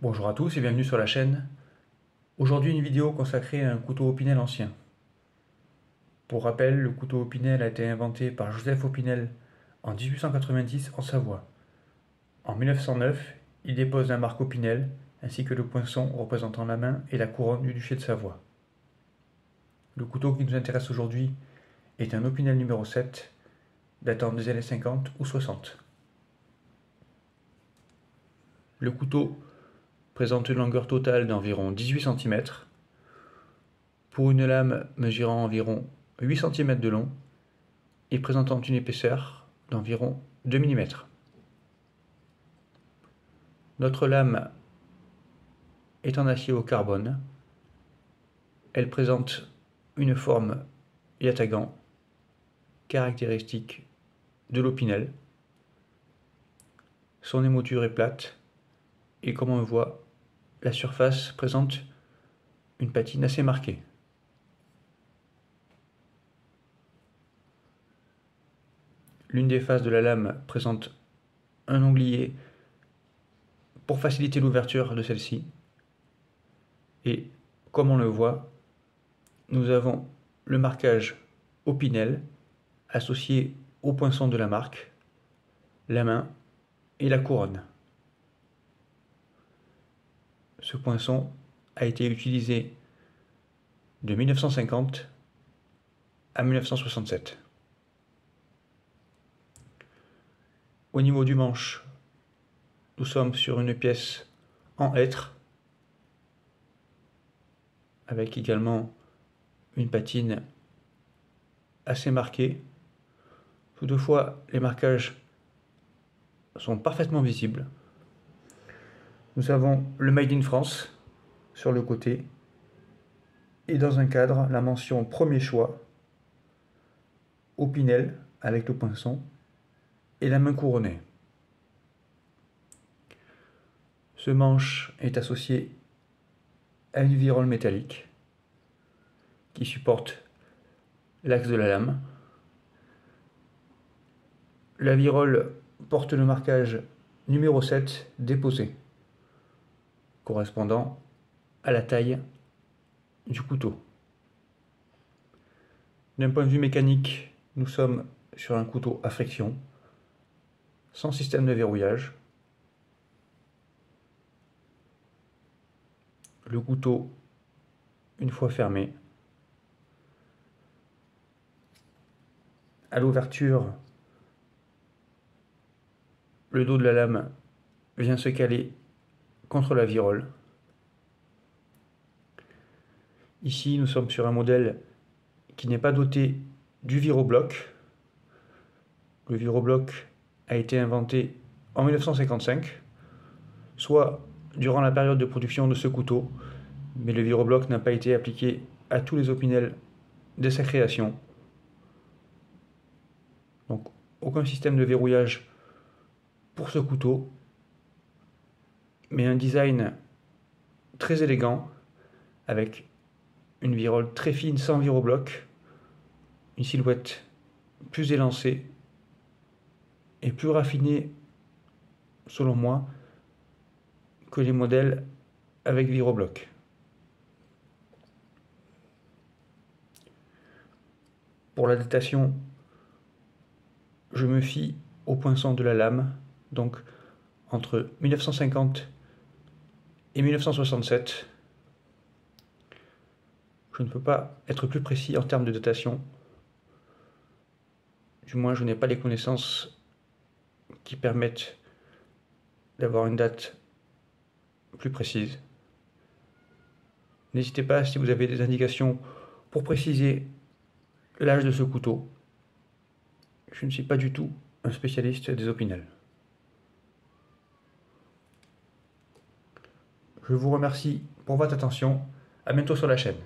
Bonjour à tous et bienvenue sur la chaîne. Aujourd'hui une vidéo consacrée à un couteau Opinel ancien. Pour rappel, le couteau Opinel a été inventé par Joseph Opinel en 1890 en Savoie. En 1909, il dépose la marque Opinel ainsi que le poinçon représentant la main et la couronne du duché de Savoie. Le couteau qui nous intéresse aujourd'hui est un Opinel numéro 7 datant des années 50 ou 60. Le couteau présente une longueur totale d'environ 18 cm, pour une lame mesurant environ 8 cm de long et présentant une épaisseur d'environ 2 mm. Notre lame est en acier au carbone. Elle présente une forme yatagan, caractéristique de l'Opinel. Son émouture est plate et comme on le voit, la surface présente une patine assez marquée. L'une des faces de la lame présente un onglier pour faciliter l'ouverture de celle-ci. Et comme on le voit, nous avons le marquage Opinel associé au poinçon de la marque, la main et la couronne. Ce poinçon a été utilisé de 1950 à 1967. Au niveau du manche, nous sommes sur une pièce en hêtre, avec également une patine assez marquée. Toutefois, les marquages sont parfaitement visibles. Nous avons le Made in France sur le côté et dans un cadre, la mention premier choix, Opinel avec le poinçon et la main couronnée. Ce manche est associé à une virole métallique qui supporte l'axe de la lame. La virole porte le marquage numéro 7 déposé, correspondant à la taille du couteau. D'un point de vue mécanique, nous sommes sur un couteau à friction, sans système de verrouillage. Le couteau, une fois fermé, à l'ouverture, le dos de la lame vient se caler contre la virole. Ici, nous sommes sur un modèle qui n'est pas doté du virobloc. Le virobloc a été inventé en 1955, soit durant la période de production de ce couteau, mais le virobloc n'a pas été appliqué à tous les Opinel de sa création. Donc aucun système de verrouillage pour ce couteau, mais un design très élégant avec une virole très fine sans virobloc, une silhouette plus élancée et plus raffinée selon moi que les modèles avec virobloc. Pour la datation, je me fie au poinçon de la lame, donc entre 1950 et 1967. Je ne peux pas être plus précis en termes de datation. Du moins, je n'ai pas les connaissances qui permettent d'avoir une date plus précise. N'hésitez pas, si vous avez des indications pour préciser l'âge de ce couteau. Je ne suis pas du tout un spécialiste des Opinel. Je vous remercie pour votre attention. À bientôt sur la chaîne.